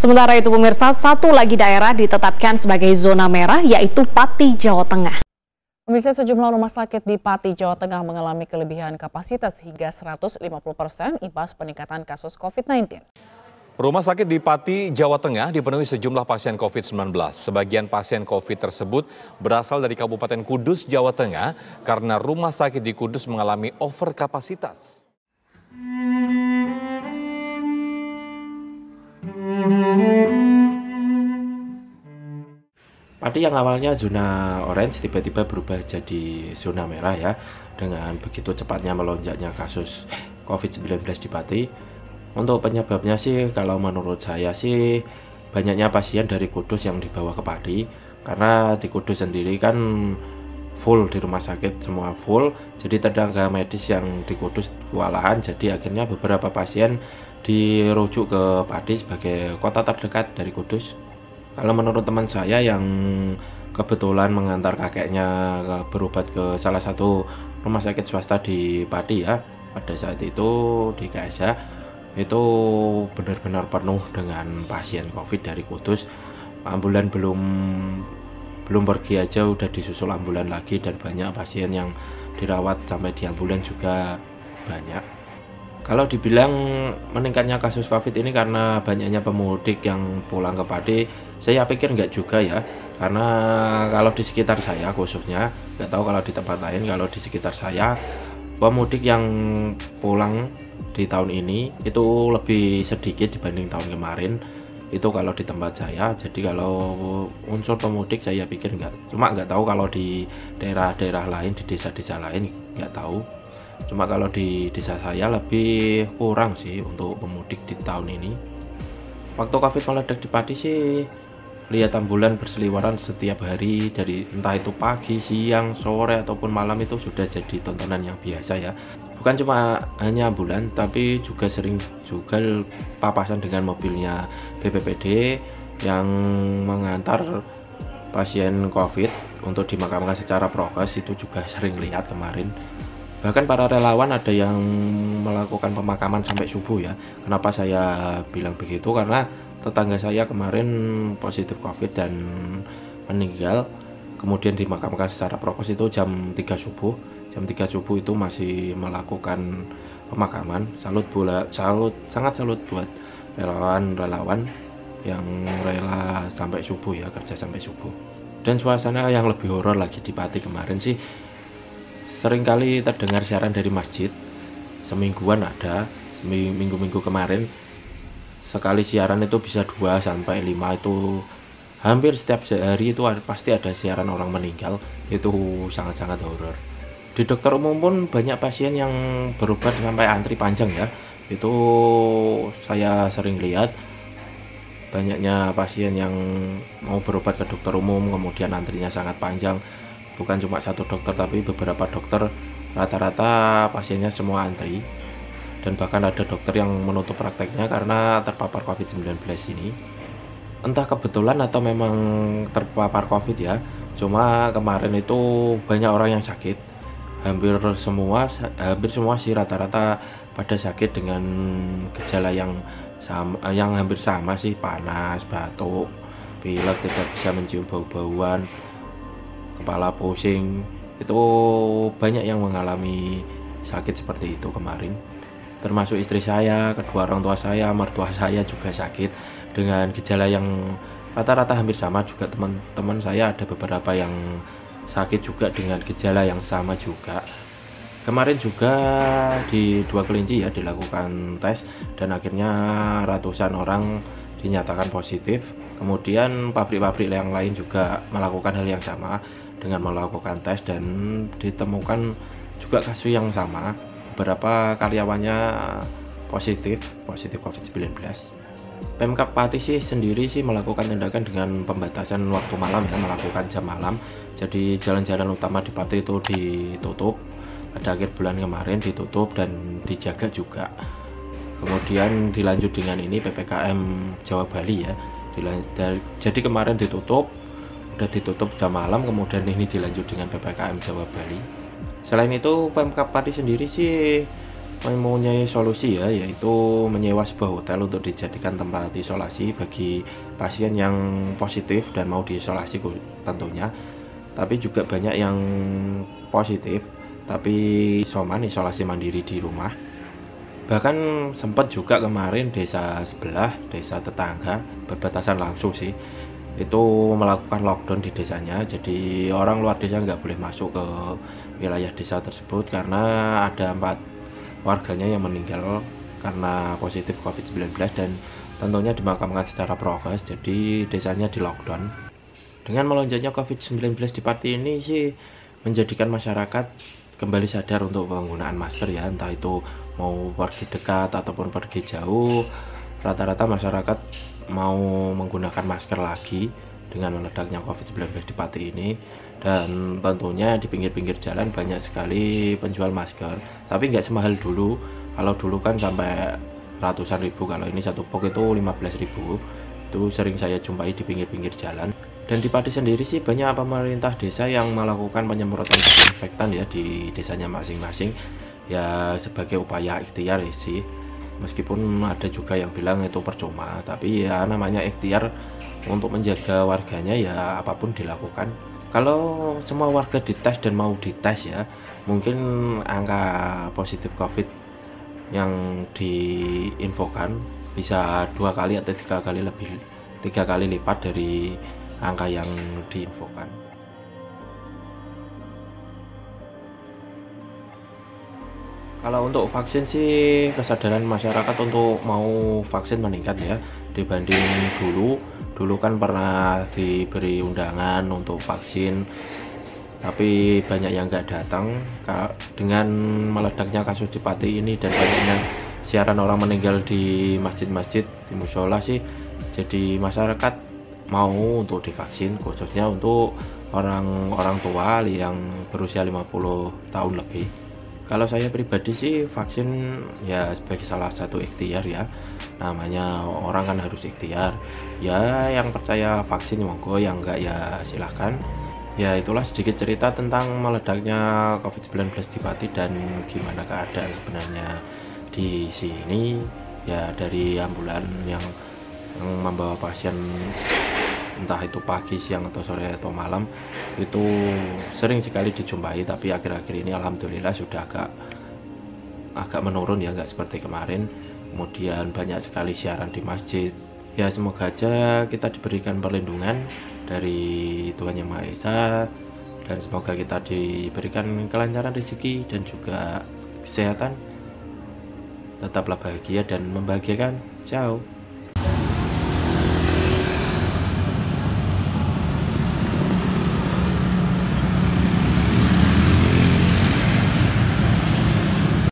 Sementara itu pemirsa, satu lagi daerah ditetapkan sebagai zona merah yaitu Pati, Jawa Tengah. Pemirsa, sejumlah rumah sakit di Pati, Jawa Tengah mengalami kelebihan kapasitas hingga 150% imbas peningkatan kasus COVID-19. Rumah sakit di Pati, Jawa Tengah dipenuhi sejumlah pasien COVID-19. Sebagian pasien COVID tersebut berasal dari Kabupaten Kudus, Jawa Tengah karena rumah sakit di Kudus mengalami overkapasitas. Pati yang awalnya zona orange tiba-tiba berubah jadi zona merah ya, dengan begitu cepatnya melonjaknya kasus COVID-19 di Pati. Untuk penyebabnya sih kalau menurut saya sih banyaknya pasien dari Kudus yang dibawa ke Pati, karena di Kudus sendiri kan full, di rumah sakit semua full, jadi tenaga medis yang di Kudus kewalahan, jadi akhirnya beberapa pasien dirujuk ke Pati sebagai kota terdekat dari Kudus. Kalau menurut teman saya yang kebetulan mengantar kakeknya berobat ke salah satu rumah sakit swasta di Pati ya, pada saat itu di KSA itu benar-benar penuh dengan pasien COVID dari Kudus. Ambulan belum pergi aja udah disusul ambulan lagi, dan banyak pasien yang dirawat sampai di ambulan juga banyak. Kalau dibilang meningkatnya kasus COVID ini karena banyaknya pemudik yang pulang ke Pati, saya pikir enggak juga ya. Karena kalau di sekitar saya khususnya, nggak tahu kalau di tempat lain, kalau di sekitar saya pemudik yang pulang di tahun ini itu lebih sedikit dibanding tahun kemarin. Itu kalau di tempat saya. Jadi kalau unsur pemudik saya pikir enggak. Cuma nggak tahu kalau di daerah-daerah lain, di desa-desa lain nggak tahu. Cuma kalau di desa saya lebih kurang sih untuk pemudik di tahun ini. Waktu COVID meledak di Pati sih lihat ambulan berseliweran setiap hari, dari entah itu pagi, siang, sore ataupun malam, itu sudah jadi tontonan yang biasa ya. Bukan cuma hanya ambulan, tapi juga sering juga papasan dengan mobilnya BPBD yang mengantar pasien COVID untuk dimakamkan secara prokes, itu juga sering lihat kemarin. Bahkan para relawan ada yang melakukan pemakaman sampai subuh ya. Kenapa saya bilang begitu? Karena tetangga saya kemarin positif COVID dan meninggal, kemudian dimakamkan secara prokes itu jam 3 subuh. Jam 3 subuh itu masih melakukan pemakaman. Sangat salut buat relawan-relawan yang rela sampai subuh ya, kerja sampai subuh. Dan suasana yang lebih horor lagi di Pati kemarin sih, seringkali terdengar siaran dari masjid. Semingguan ada, minggu-minggu kemarin sekali siaran itu bisa 2 sampai 5, itu hampir setiap hari itu pasti ada siaran orang meninggal. Itu sangat-sangat horor. Di dokter umum pun banyak pasien yang berobat sampai antri panjang ya. Itu saya sering lihat banyaknya pasien yang mau berobat ke dokter umum, kemudian antrinya sangat panjang. Bukan cuma satu dokter, tapi beberapa dokter, rata-rata pasiennya semua antri. Dan bahkan ada dokter yang menutup prakteknya karena terpapar COVID-19 ini. Entah kebetulan atau memang terpapar COVID ya. Cuma kemarin itu banyak orang yang sakit. Hampir semua sih rata-rata pada sakit dengan gejala yang hampir sama sih, panas, batuk, pilek, tidak bisa mencium bau-bauan, kepala pusing. Itu banyak yang mengalami sakit seperti itu kemarin, termasuk istri saya, kedua orang tua saya, mertua saya juga sakit dengan gejala yang rata-rata hampir sama juga. Teman-teman saya ada beberapa yang sakit juga dengan gejala yang sama juga. Kemarin juga di 2 kelinci ya dilakukan tes, dan akhirnya ratusan orang dinyatakan positif. Kemudian pabrik-pabrik yang lain juga melakukan hal yang sama dengan melakukan tes, dan ditemukan juga kasus yang sama. Beberapa karyawannya positif COVID-19. Pemkab Pati sendiri melakukan tindakan dengan pembatasan waktu malam ya, melakukan jam malam. Jadi jalan-jalan utama di Pati itu ditutup. Pada akhir bulan kemarin ditutup dan dijaga juga. Kemudian dilanjut dengan ini PPKM Jawa Bali ya. Jadi kemarin udah ditutup jam malam, kemudian ini dilanjut dengan PPKM Jawa Bali. Selain itu Pemkab Pati sendiri sih mempunyai solusi ya, yaitu menyewa sebuah hotel untuk dijadikan tempat isolasi bagi pasien yang positif dan mau diisolasi tentunya. Tapi juga banyak yang positif tapi isoman, isolasi mandiri di rumah. Bahkan sempat juga kemarin desa sebelah, desa tetangga berbatasan langsung sih, itu melakukan lockdown di desanya. Jadi orang luar desa nggak boleh masuk ke wilayah desa tersebut karena ada 4 warganya yang meninggal karena positif COVID-19 dan tentunya dimakamkan secara prokes, jadi desanya di lockdown. Dengan melonjaknya COVID-19 di Pati ini sih menjadikan masyarakat kembali sadar untuk penggunaan masker ya, entah itu mau pergi dekat ataupun pergi jauh, rata-rata masyarakat mau menggunakan masker lagi dengan meledaknya COVID-19 di Pati ini. Dan tentunya di pinggir-pinggir jalan banyak sekali penjual masker, tapi nggak semahal dulu. Kalau dulu kan sampai ratusan ribu, kalau ini satu box itu 15.000. Itu sering saya jumpai di pinggir-pinggir jalan. Dan di Pati sendiri sih banyak pemerintah desa yang melakukan penyemprotan disinfektan ya di desanya masing-masing, ya sebagai upaya ikhtiar ya sih. Meskipun ada juga yang bilang itu percuma, tapi ya namanya ikhtiar untuk menjaga warganya, ya apapun dilakukan. Kalau semua warga dites dan mau dites ya, mungkin angka positif COVID yang diinfokan bisa 2 kali atau 3 kali lebih, 3 kali lipat dari angka yang diinfokan. Kalau untuk vaksin sih kesadaran masyarakat untuk mau vaksin meningkat ya dibanding dulu. Dulu kan pernah diberi undangan untuk vaksin, tapi banyak yang nggak datang. Dengan meledaknya kasus di Pati ini dan banyaknya siaran orang meninggal di masjid-masjid, di musola sih, jadi masyarakat mau untuk divaksin, khususnya untuk orang-orang tua yang berusia 50 tahun lebih. Kalau saya pribadi sih vaksin ya sebagai salah satu ikhtiar ya, namanya orang kan harus ikhtiar ya. Yang percaya vaksin monggo, yang enggak ya silahkan. Ya itulah sedikit cerita tentang meledaknya COVID-19 di Pati dan gimana keadaan sebenarnya di sini ya. Dari ambulan yang membawa pasien entah itu pagi, siang, atau sore, atau malam, itu sering sekali dijumpai. Tapi akhir-akhir ini alhamdulillah sudah agak menurun ya, nggak seperti kemarin. Kemudian banyak sekali siaran di masjid. Ya semoga aja kita diberikan perlindungan dari Tuhan Yang Maha Esa, dan semoga kita diberikan kelancaran rezeki dan juga kesehatan. Tetaplah bahagia dan membahagiakan. Ciao.